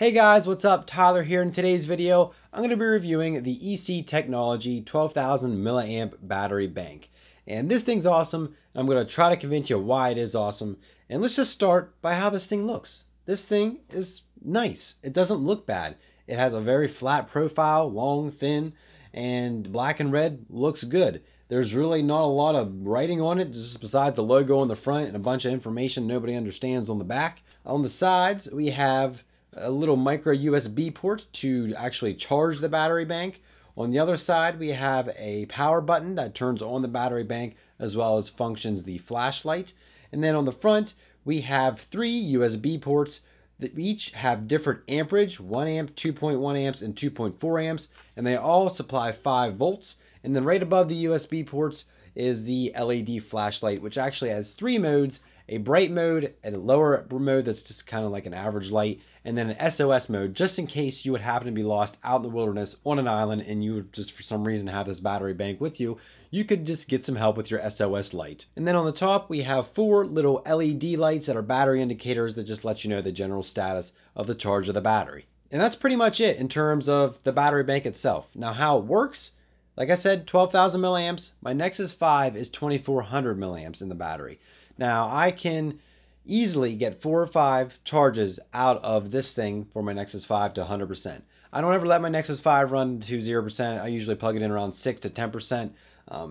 Hey guys, what's up? Tyler here. In today's video, I'm going to be reviewing the EC Technology 12,000 milliamp battery bank. And this thing's awesome. I'm going to try to convince you why it is awesome. And let's just start by how this thing looks. This thing is nice. It doesn't look bad. It has a very flat profile, long, thin, and black and red looks good. There's really not a lot of writing on it, just besides the logo on the front and a bunch of information nobody understands on the back. On the sides, we have a little micro USB port to actually charge the battery bank. On the other side, we have a power button that turns on the battery bank as well as functions the flashlight. And then on the front, we have 3 USB ports that each have different amperage, 1 amp, 2.1 amps, and 2.4 amps, and they all supply 5 volts. And then right above the USB ports is the LED flashlight, which actually has 3 modes: a bright mode, a lower mode that's just kind of like an average light, and then an SOS mode, just in case you would happen to be lost out in the wilderness on an island and you would just for some reason have this battery bank with you. You could just get some help with your SOS light. And then on the top, we have 4 little LED lights that are battery indicators that just let you know the general status of the charge of the battery. And that's pretty much it in terms of the battery bank itself. Now, how it works, like I said, 12,000 milliamps. My Nexus 5 is 2,400 milliamps in the battery. Now, I can easily get 4 or 5 charges out of this thing for my Nexus 5 to 100%. I don't ever let my Nexus 5 run to 0%. I usually plug it in around 6 to 10%.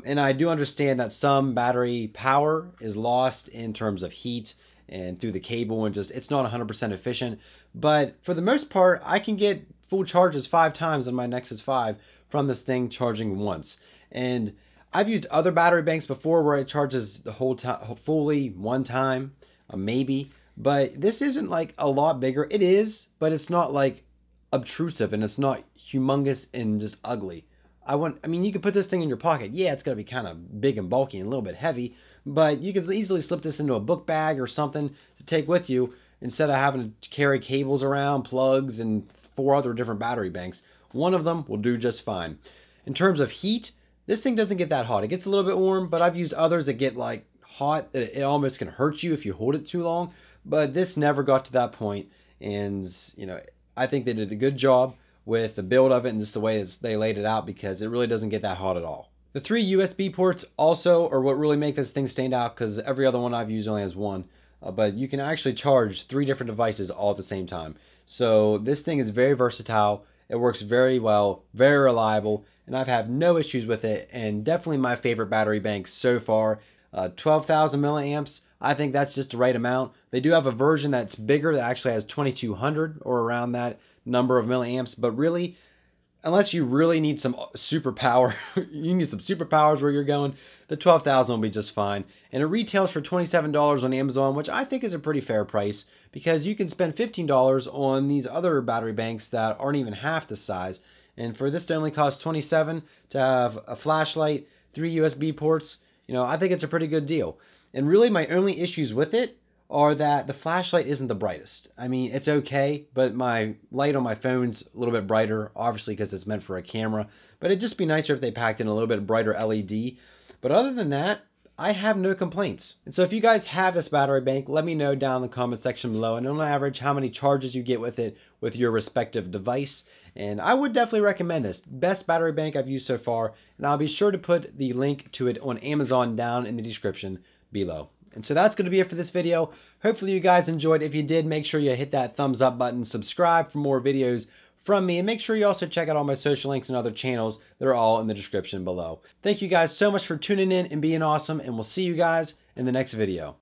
And I do understand that some battery power is lost in terms of heat and through the cable, and just it's not 100% efficient. But for the most part, I can get full charges 5 times on my Nexus 5 from this thing charging once. And I've used other battery banks before where it charges the whole time fully one time, maybe, but this isn't like a lot bigger. It is, but it's not like obtrusive, and it's not humongous and just ugly. I mean, you could put this thing in your pocket. Yeah, it's gonna be kind of big and bulky and a little bit heavy, but you could easily slip this into a book bag or something to take with you instead of having to carry cables around, plugs, and 4 other different battery banks. One of them will do just fine. In terms of heat, this thing doesn't get that hot. It gets a little bit warm, but I've used others that get like hot that it almost can hurt you if you hold it too long. But this never got to that point, and you know, I think they did a good job with the build of it and just the way they laid it out, because it really doesn't get that hot at all. The 3 USB ports also are what really make this thing stand out, because every other one I've used only has 1. But you can actually charge 3 different devices all at the same time. So this thing is very versatile. It works very well, very reliable, and I've had no issues with it, and definitely my favorite battery bank so far. 12,000 milliamps, I think that's just the right amount. They do have a version that's bigger that actually has 2,200 or around that number of milliamps, but really, unless you really need some superpower, you need some superpowers where you're going, the 12,000 will be just fine. And it retails for $27 on Amazon, which I think is a pretty fair price, because you can spend $15 on these other battery banks that aren't even half the size. And for this to only cost $27 to have a flashlight, 3 USB ports, you know, I think it's a pretty good deal. And really my only issues with it are that the flashlight isn't the brightest. I mean, it's okay, but my light on my phone's a little bit brighter, obviously because it's meant for a camera. But it'd just be nicer if they packed in a little bit brighter LED. But other than that, I have no complaints. And so if you guys have this battery bank, let me know down in the comment section below, and on average how many charges you get with it with your respective device. And I would definitely recommend this. Best battery bank I've used so far, and I'll be sure to put the link to it on Amazon down in the description below. And so that's going to be it for this video. Hopefully you guys enjoyed. If you did, make sure you hit that thumbs up button, subscribe for more videos from me, and make sure you also check out all my social links and other channels. They're all in the description below. Thank you guys so much for tuning in and being awesome, and we'll see you guys in the next video.